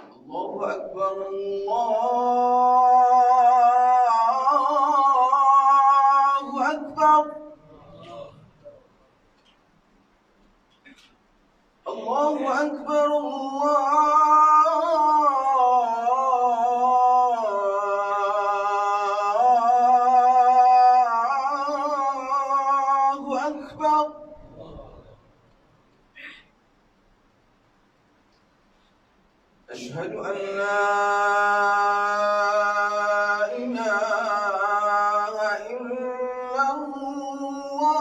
الله أكبر الله أكبر الله أكبر الله أكبر أشهد أن لا إله إلا الله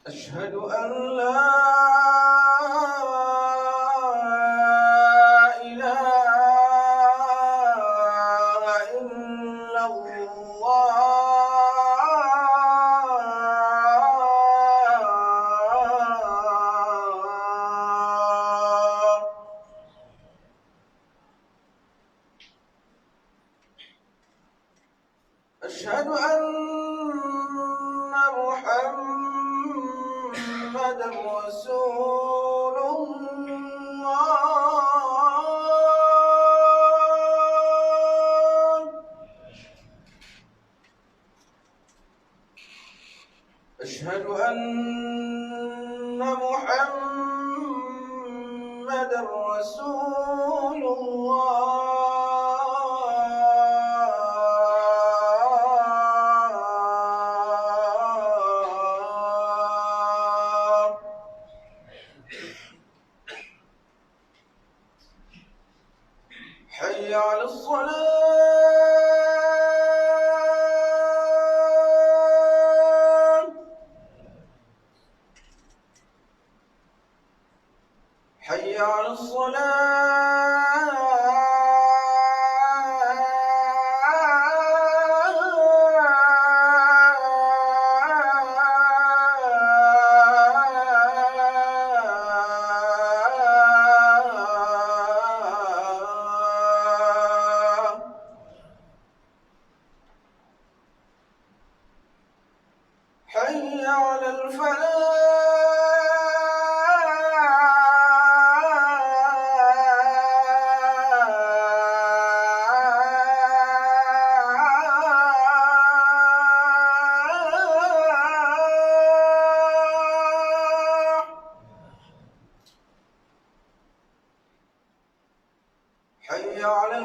أشهد أن لا إله إلا الله أشهد أن محمدًا رسول الله أشهد أن محمدًا رسول الله حي على الصلاة حي على الصلاة حي على الفلاح حي على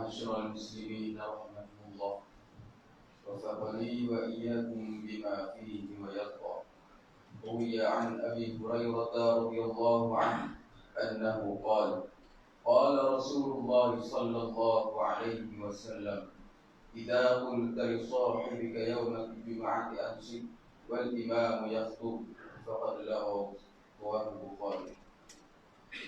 معاشر المسلمين رحمكم الله، وفقني وإياكم بما فيه ويرضى. روي عن أبي هريرة رضي الله عنه أنه قال: قال رسول الله صلى الله عليه وسلم: إذا قلت لصاحبك يوم الجمعة أنصت والإمام يخطب فقد لغوت. رواه البخاري.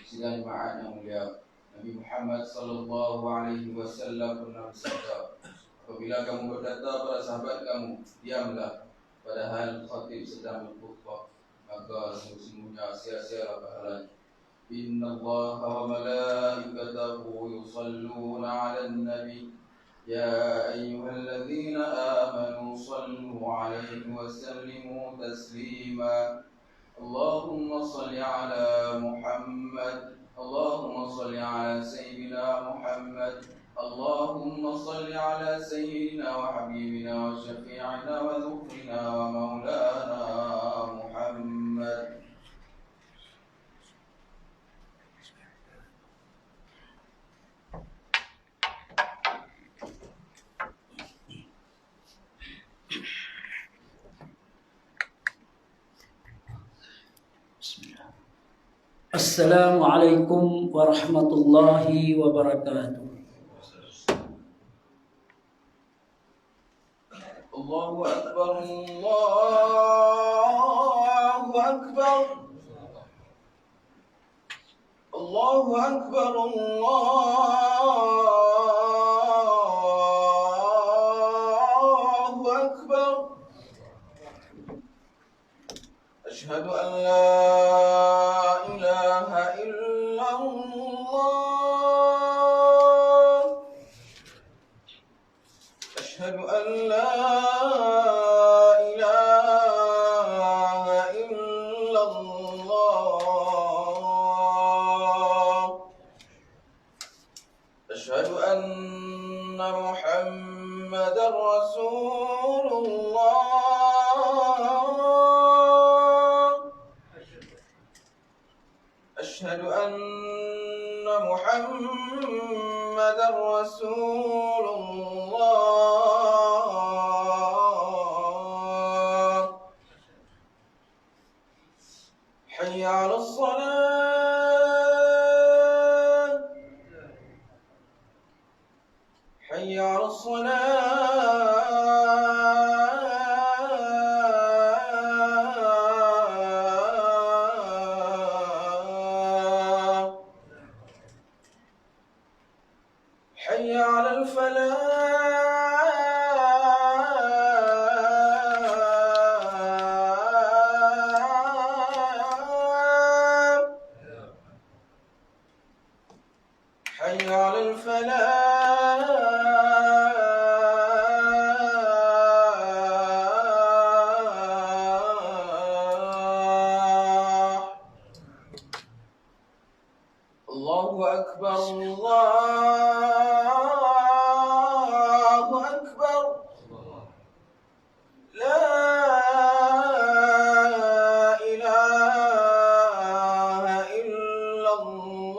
Sidang jemaat yang mulia, Nabi Muhammad sallallahu alaihi wasallam pernah bersabda, apabila kamu berkata pada sahabat kamu, diamlah, padahal khatib sedang berkhutbah, maka sesungguhnya sia-sialah pahalanya. Inna Allaha wa malaikatahu yusalluna 'alan nabi ya ayyuhalladzina amanu sallu 'alaihi wa sallimu taslima. Allahumma salli ala Muhammad, Allahumma salli ala Sayyidina Muhammad, Allahumma salli ala Sayyidina wa Habibina wa Syafi'ina wa Dhukrina wa Maulana Muhammad. Assalamualaikum warahmatullahi wabarakatuh. Allahu Akbar, Allahu Akbar, Allahu Akbar, Allahu Akbar. Ashhadu an la أشهد أن لا إله إلا الله. أشهد أن محمدا رسول الله. أشهد أن محمدا رسول الله. حي على الصلاة، حي على الصلاة، حي على الفلاح. حي على الفلاح. الله أكبر، الله أكبر. لا إله إلا الله.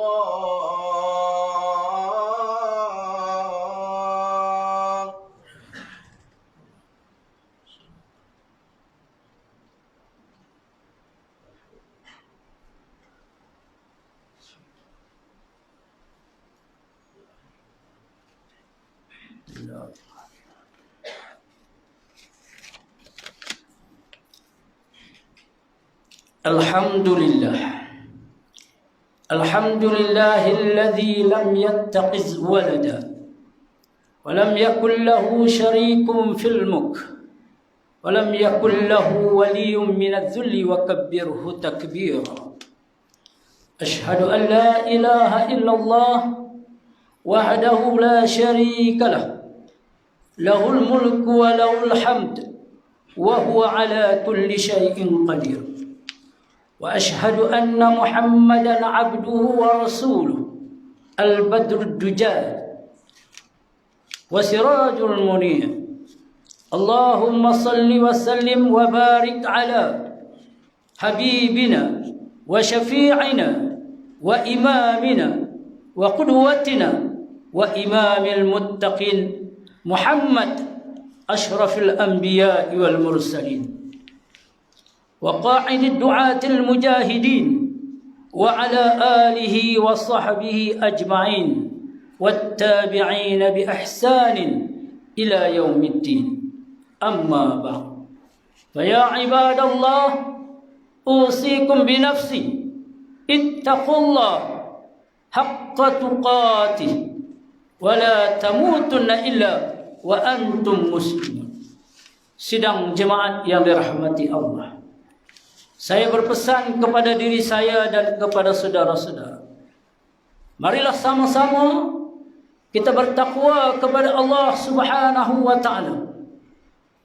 Alhamdulillah. Alhamdulillahilladzi lam yattakhiz walada wa lam yakul lahu syarikun fil mulk wa lam yakul lahu waliyyun minadh-dhulli wa kabbirhu takbira. Ashhadu an la ilaha illallah wahdahu la syarika lah, lahul mulku wa lahul hamd wa huwa ala kulli syai'in qadir. Wa ashhadu anna Muhammadan abduhu wa rasuluhu al-badrud dujal wa sirajul munir. Allahumma salli wa sallim wa barik ala habibina wa syafi'ina wa imamina wa qudwatina وإمام المتقين محمد أشرف الأنبياء والمرسلين وقائد الدعاة المجاهدين وعلى آله وصحبه أجمعين والتابعين بإحسان إلى يوم الدين. أما بعد، فيا عباد الله، أوصيكم بنفسي اتقوا الله حق تقاته ولا تموتن إلا وأنتم مسلمون. Sidang jemaat yang dirahmati Allah, saya berpesan kepada diri saya dan kepada saudara-saudara, marilah sama-sama kita bertakwa kepada Allah Subhanahu wa ta'ala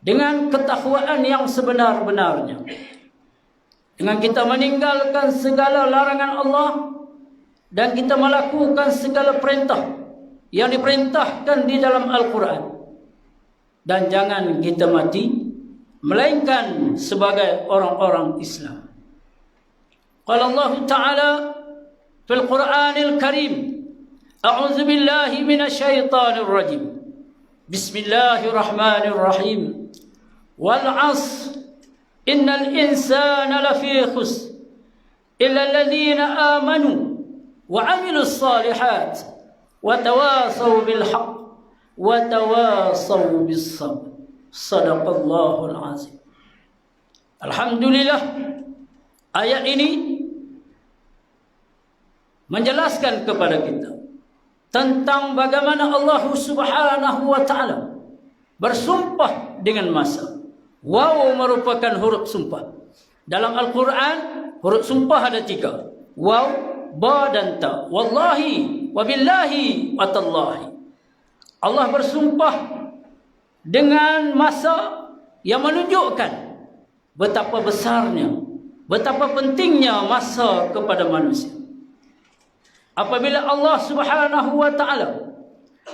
dengan ketakwaan yang sebenar-benarnya, dengan kita meninggalkan segala larangan Allah dan kita melakukan segala perintah yang diperintahkan di dalam Al-Quran. Dan jangan kita mati melainkan sebagai orang-orang Islam. Qala Allah Ta'ala fil Qur'anil Karim, a'udzu billahi minasyaitonir rajim. Bismillahirrahmanirrahim. Wal 'ashr innal insana lafi khusr illa alladhina amanu wa 'amilus shalihat wa tawasaw bil haqq wa tawasaw bis sabr. Sadaqallahul azim. Alhamdulillah, ayat ini menjelaskan kepada kita tentang bagaimana Allah Subhanahu wa ta'ala bersumpah dengan masa. Waw merupakan huruf sumpah. Dalam Al-Quran, huruf sumpah ada 3. Waw, ba dan ta. Wallahi, wabillahi, watallahi. Allah bersumpah dengan masa yang menunjukkan betapa besarnya, betapa pentingnya masa kepada manusia. Apabila Allah Subhanahu wa ta'ala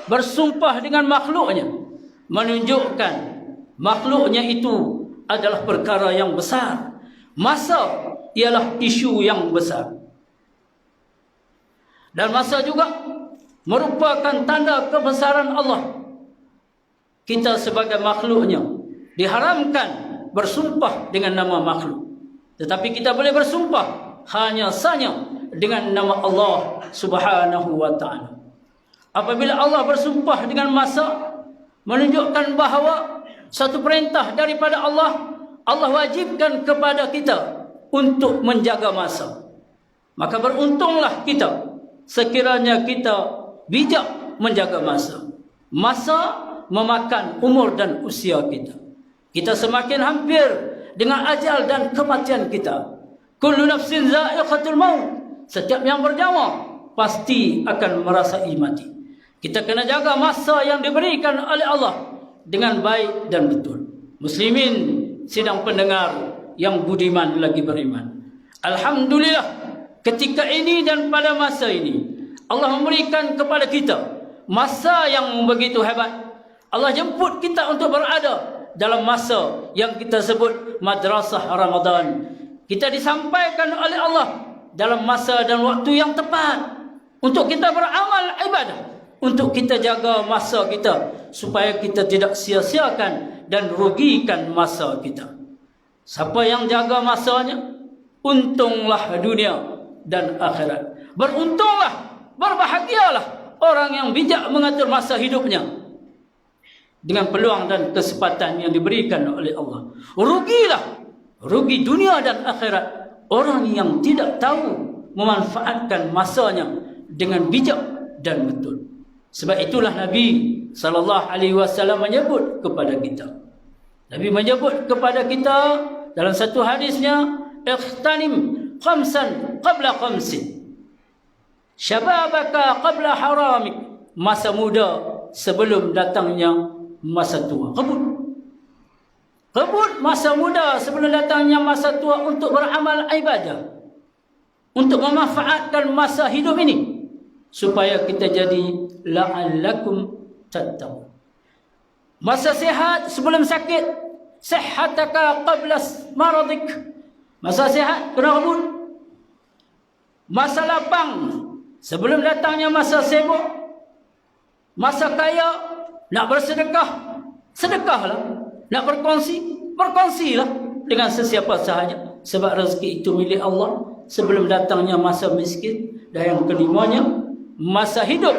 bersumpah dengan makhluknya, menunjukkan makhluknya itu adalah perkara yang besar. Masa ialah isu yang besar. Dan masa juga merupakan tanda kebesaran Allah. Kita sebagai makhluknya diharamkan bersumpah dengan nama makhluk, tetapi kita boleh bersumpah hanya saja dengan nama Allah Subhanahu wa ta'ala. Apabila Allah bersumpah dengan masa, menunjukkan bahawa satu perintah daripada Allah, Allah wajibkan kepada kita untuk menjaga masa. Maka beruntunglah kita sekiranya kita bijak menjaga masa. Masa memakan umur dan usia kita. Kita semakin hampir dengan ajal dan kematian kita. Kullu nafsin za'iqatul maut. Setiap yang bernyawa pasti akan merasai mati. Kita kena jaga masa yang diberikan oleh Allah dengan baik dan betul. Muslimin, sidang pendengar yang budiman lagi beriman, alhamdulillah, ketika ini dan pada masa ini Allah memberikan kepada kita masa yang begitu hebat. Allah jemput kita untuk berada dalam masa yang kita sebut madrasah Ramadan. Kita disampaikan oleh Allah dalam masa dan waktu yang tepat untuk kita beramal ibadah, untuk kita jaga masa kita supaya kita tidak sia-siakan dan rugikan masa kita. Siapa yang jaga masanya, untunglah dunia dan akhirat. Beruntunglah, berbahagialah orang yang bijak mengatur masa hidupnya dengan peluang dan kesempatan yang diberikan oleh Allah. Rugilah, rugi dunia dan akhirat orang yang tidak tahu memanfaatkan masanya dengan bijak dan betul. Sebab itulah Nabi SAW menyebut kepada kita. Nabi menyebut kepada kita dalam satu hadisnya, ikhtanim khamsan qabla khamsin, syababaka qabla haramik. Masa muda sebelum datangnya masa tua. Kebut masa muda sebelum datangnya masa tua untuk beramal ibadah, untuk memanfaatkan masa hidup ini supaya kita jadi la'allakum tattaqun. Masa sihat sebelum sakit, sihataka qabla maradik. Masa sihat kena kebut. Masa lapang sebelum datangnya masa sibuk. Masa kaya, nak bersedekah, sedekahlah. Nak berkongsi, berkongsilah dengan sesiapa sahaja. Sebab rezeki itu milik Allah sebelum datangnya masa miskin. Dan yang kelimanya, masa hidup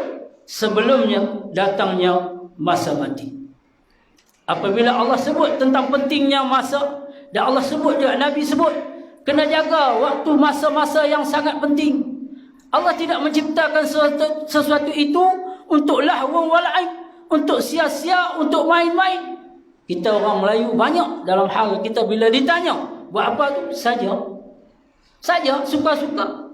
sebelumnya datangnya masa mati. Apabila Allah sebut tentang pentingnya masa, dan Allah sebut juga, Nabi sebut, kena jaga waktu masa-masa yang sangat penting. Allah tidak menciptakan sesuatu itu untuk lahwun wal'aib, untuk sia-sia, untuk main-main. Kita orang Melayu banyak dalam hal kita bila ditanya, buat apa tu? Saja, suka-suka.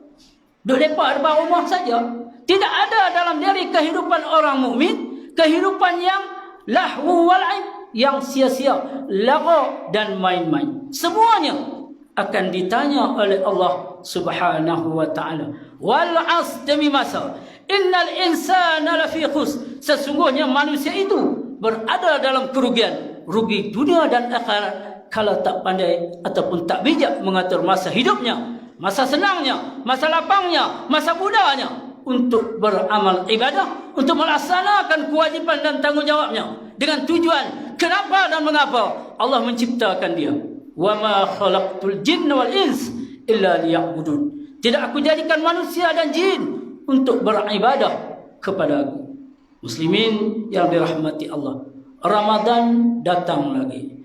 Duduk lepak depan rumah saja. Tidak ada dalam diri kehidupan orang mukmin kehidupan yang lahwu wal'aib, yang sia-sia, lagha dan main-main. Semuanya akan ditanya oleh Allah Subhanahu wa taala. Wal 'as, demi masa. Innal insana lafi khus. Sesungguhnya manusia itu berada dalam kerugian, rugi dunia dan akhirat kalau tak pandai ataupun tak bijak mengatur masa hidupnya, masa senangnya, masa lapangnya, masa mudanya untuk beramal ibadah, untuk melaksanakan kewajipan dan tanggungjawabnya dengan tujuan kenapa dan mengapa Allah menciptakan dia. Wa ma khalaqtul jinna wal ins illa liya'budun. Tidak aku jadikan manusia dan jin untuk beribadah kepada aku. Muslimin yang dirahmati Allah, Ramadan datang lagi.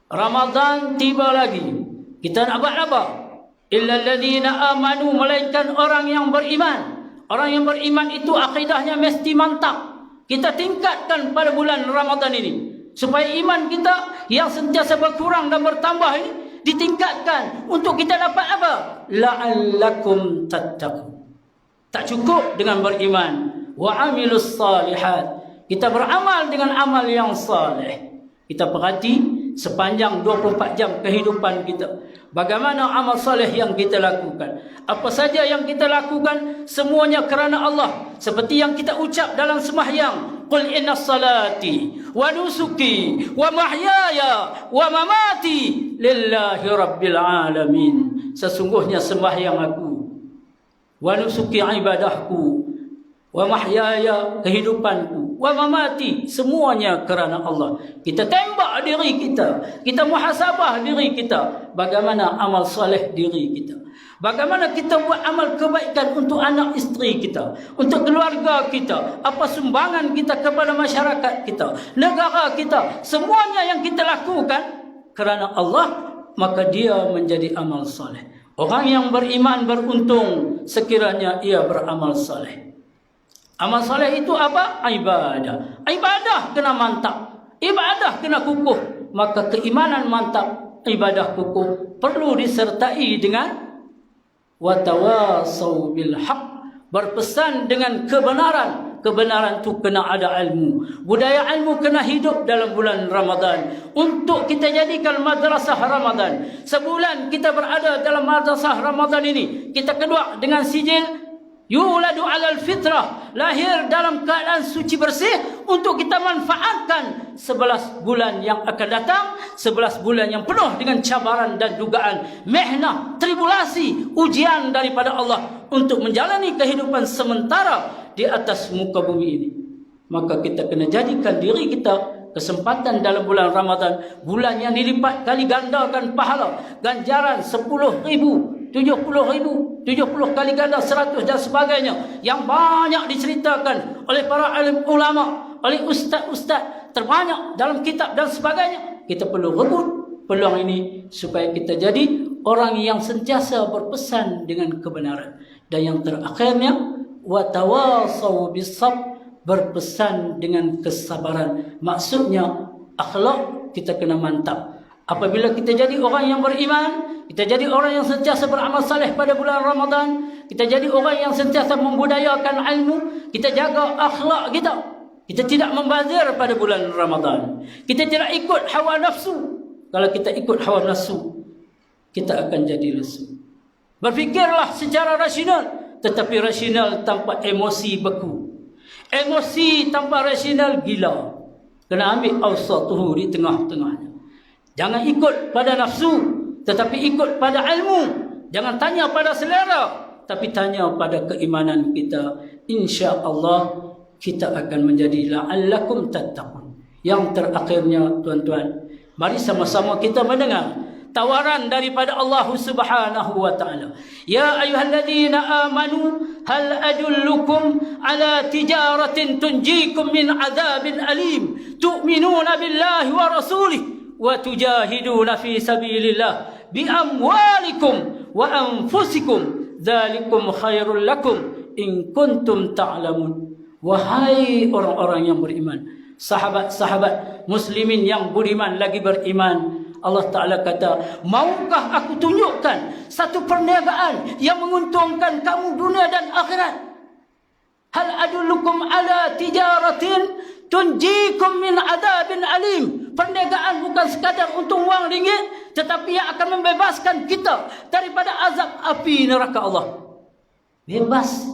Ramadan tiba lagi. Kita nak buat apa? Illa alladhina amanu, melainkan orang yang beriman. Orang yang beriman itu akidahnya mesti mantap. Kita tingkatkan pada bulan Ramadan ini supaya iman kita yang sentiasa berkurang dan bertambah ini ditingkatkan untuk kita dapat apa? La'allakum tattaqun. Tak cukup dengan beriman. Wa amilus salihat. Kita beramal dengan amal yang saleh. Kita perhati sepanjang 24 jam kehidupan kita, bagaimana amal saleh yang kita lakukan. Apa saja yang kita lakukan semuanya kerana Allah. Seperti yang kita ucap dalam sembahyang, qul inna salati wa nusuki wa mahyaya wa mamati lillahi rabbil alamin. Sesungguhnya sembahyang aku, wa nusuki ibadahku, wa mahyaya kehidupanku, wa mamati semuanya kerana Allah. Kita tembak diri kita, kita muhasabah diri kita, bagaimana amal soleh diri kita, bagaimana kita buat amal kebaikan untuk anak isteri kita, untuk keluarga kita, apa sumbangan kita kepada masyarakat kita, negara kita, semuanya yang kita lakukan kerana Allah, maka dia menjadi amal soleh. Orang yang beriman beruntung sekiranya ia beramal soleh. Amal soleh itu apa? Ibadah. Ibadah kena mantap. Ibadah kena kukuh. Maka keimanan mantap, ibadah kukuh perlu disertai dengan watawasau bil haq, berpesan dengan kebenaran. Kebenaran itu kena ada ilmu. Budaya ilmu kena hidup dalam bulan Ramadan. Untuk kita jadikan madrasah Ramadan. Sebulan kita berada dalam madrasah Ramadan ini, kita kedua dengan sijil yuladu alal fitrah, lahir dalam keadaan suci bersih, untuk kita manfaatkan 11 bulan yang akan datang, 11 bulan yang penuh dengan cabaran dan dugaan, mehnah, tribulasi, ujian daripada Allah untuk menjalani kehidupan sementara di atas muka bumi ini. Maka kita kena jadikan diri kita kesempatan dalam bulan Ramadan, bulan yang dilipat kali gandakan pahala, ganjaran 10,000, 70,000, 70 kali ganda, 100 dan sebagainya, yang banyak diceritakan oleh para alim ulama, oleh ustaz-ustaz terbanyak dalam kitab dan sebagainya. Kita perlu rebut peluang ini supaya kita jadi orang yang sentiasa berpesan dengan kebenaran. Dan yang terakhirnya, watawasau bisabr, berpesan dengan kesabaran. Maksudnya akhlak kita kena mantap. Apabila kita jadi orang yang beriman, kita jadi orang yang sentiasa beramal saleh pada bulan Ramadan, kita jadi orang yang sentiasa membudayakan ilmu, kita jaga akhlak kita. Kita tidak membazir pada bulan Ramadan. Kita tidak ikut hawa nafsu. Kalau kita ikut hawa nafsu, kita akan jadi lesu. Berfikirlah secara rasional, tetapi rasional tanpa emosi beku. Emosi tanpa rasional gila. Kena ambil awsatuhu, di tengah-tengahnya. Jangan ikut pada nafsu, tetapi ikut pada ilmu. Jangan tanya pada selera, tapi tanya pada keimanan kita. Insya Allah kita akan menjadi la'allakum tattaqun. Yang terakhirnya tuan-tuan, mari sama-sama kita mendengar tawaran daripada Allah Subhanahu wa taala. Ya ayyuhalladzina amanu hal adullukum ala tijaratin tunjikum min adzabin alim tu'minuna billahi wa rasulih wa tujahiduna fi sabilillah bi amwalikum wa anfusikum dzalikum khairul lakum in kuntum ta'lamun. Wahai orang-orang yang beriman, sahabat-sahabat muslimin yang beriman lagi beriman, Allah Ta'ala kata, maukah aku tunjukkan satu perniagaan yang menguntungkan kamu dunia dan akhirat? Hal adullukum ala tijaratin tunjikum min adabin alim. Perniagaan bukan sekadar untung wang ringgit, tetapi yang akan membebaskan kita daripada azab api neraka Allah. Bebas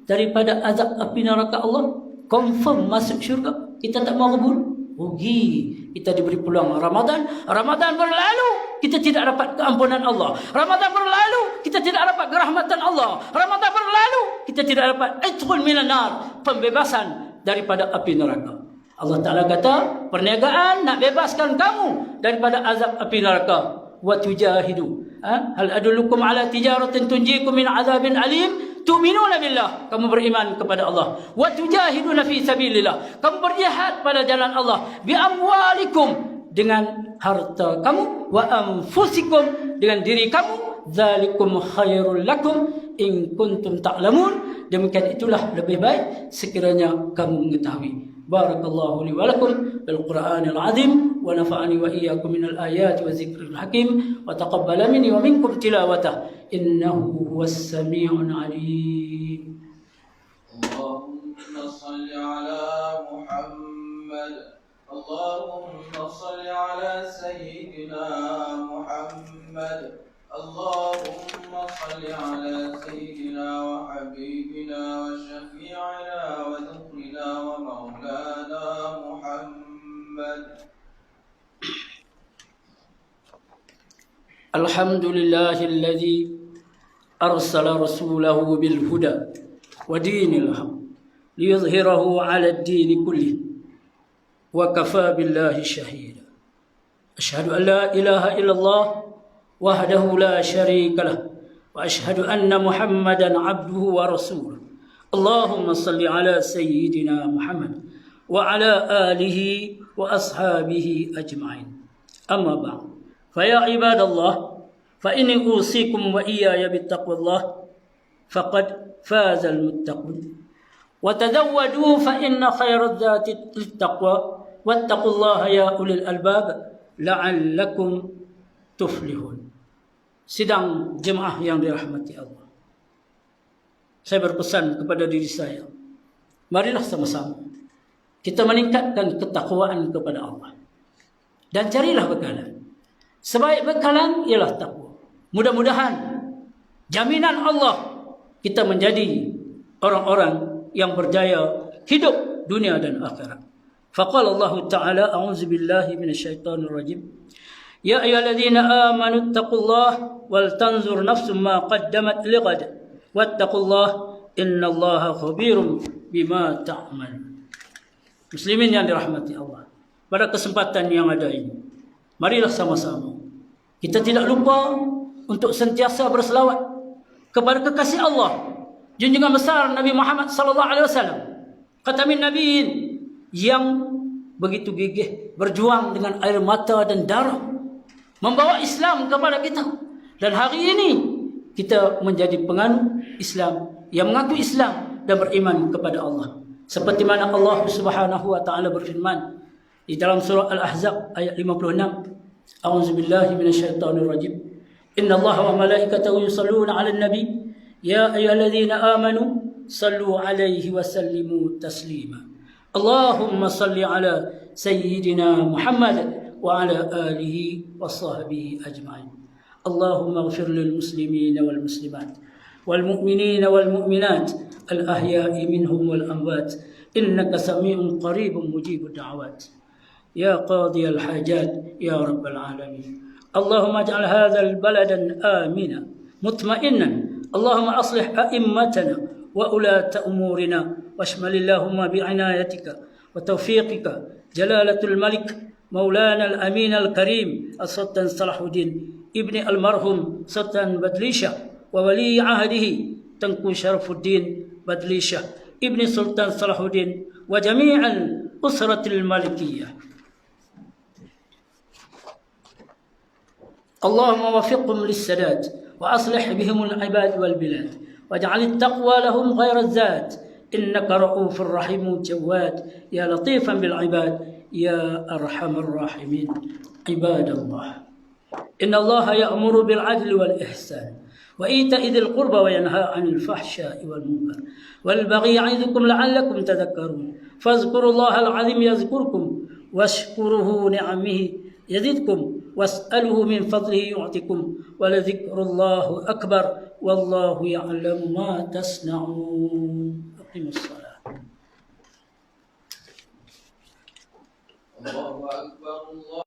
daripada azab api neraka Allah, confirm masuk syurga. Kita tak mau kabul, rugi. Kita diberi peluang Ramadan berlalu, kita tidak dapat keampunan Allah. Ramadan berlalu, kita tidak dapat kerahmatan Allah. Ramadan berlalu, kita tidak dapat itqul minan nar, pembebasan daripada api neraka. Allah Ta'ala kata, perniagaan nak bebaskan kamu daripada azab api neraka. Wa tujahidu, hal adullukum ala tijaratin tunjikum min azabin alim tu'minuna billah, kamu beriman kepada Allah, wa tujahiduna fi sabilillah, kamu berjihad pada jalan Allah, bi amwalikum, dengan harta kamu, wa anfusikum, dengan diri kamu, dzalikum khairul lakum in kuntum ta'lamun, demikian itulah lebih baik sekiranya kamu mengetahui. Barakallahu li wa lakum bil Qur'anil azim wa nafa'ani wa iyyakum minal ayati wa zikril hakim wa taqabbala minni wa minkum tilawatah innahu huwas sami'un alim. Allahumma salli ala Muhammad. Allahumma salli ala sayyidina Muhammad. Allahumma salli ala sayyidina wa habibina wa syafi'ina wa dhukrina wa maulana Muhammad. Alhamdulillahilladzi arsala rasulahu bil huda wa dinil haq liyudhhirahu 'ala ad-din kullih wa kafa billahi shahida. Asyhadu an la ilaha illallah wahdahu la syarika lah wa asyhadu anna Muhammadan 'abduhu wa rasuluh. Allahumma salli ala sayyidina Muhammad wa ala alihi wa ashabihi ajma'in. Amma ba'd. Fa ya ibadallah, fa inni usikum wa iyaya bittaqwallah faqad fazal muttaqun. Wa tazawwadu fa inna khairadh dzati littaqwa wattaqullaha ya ulil albab la'allakum tuflihun. Sidang jemaah yang dirahmati Allah, saya berpesan kepada diri saya, marilah sama-sama kita meningkatkan ketakwaan kepada Allah dan carilah bekalan. Sebaik bekalan ialah takwa. Mudah-mudahan jaminan Allah kita menjadi orang-orang yang berjaya hidup dunia dan akhirat. Faqala Allah Ta'ala, a'udzu billahi minasyaitonir rajim. Ya ayyuhalladzina amanu taqullaha wal tanzur nafsum ma qaddamat lighad wattaqullaha innallaha khabirum bima ta'malun. Muslimin yang dirahmati Allah, pada kesempatan yang ada ini, marilah sama-sama kita tidak lupa untuk sentiasa berselawat kepada kekasih Allah, junjungan besar Nabi Muhammad sallallahu alaihi wasallam, khatamin nabiyyin, yang begitu gigih berjuang dengan air mata dan darah membawa Islam kepada kita. Dan hari ini kita menjadi penganut Islam, yang mengaku Islam dan beriman kepada Allah. Seperti mana Allah Subhanahu wa taala berfirman di dalam surah Al-Ahzab ayat 56, a'udzu billahi minasyaitonir rajim. Innallaha wa malaikatahu yusholluna 'alan nabi ya ayyuhalladzina amanu sallu 'alaihi wa sallimu taslima. Allahumma salli 'ala sayyidina Muhammad وعلى آله وصحبه أجمعين. اللهم اغفر للمسلمين والمسلمات والمؤمنين والمؤمنات الأحياء منهم والأموات إنك سميع قريب مجيب الدعوات يا قاضي الحاجات يا رب العالمين. اللهم اجعل هذا البلد آمنا مطمئنا. اللهم أصلح أئمتنا وأولاة أمورنا، واشمل اللهم بعنايتك وتوفيقك جلالة الملك مولانا الأمين الكريم السلطان صلاح الدين ابن المرحوم سلطان بدليشة، وولي عهده تنكو شرف الدين بدليشة ابن سلطان صلاح الدين، وجميع الأسرة الملكية. اللهم وفقهم للسداد وأصلح بهم العباد والبلاد، واجعل التقوى لهم غير الزاد، إنك رؤوف رحيم جواد يا لطيفا بالعباد يا أرحم الراحمين. عباد الله، إن الله يأمر بالعدل والإحسان وإيتاء ذي القربى وينهى عن الفحشاء والمنكر والبغي يعظكم لعلكم تذكرون، فاذكروا الله العظيم يذكركم واشكروه نعمه يزدكم واسأله من فضله يعطكم، ولذكر الله أكبر والله يعلم ما تصنعون. أقيموا الصلاة.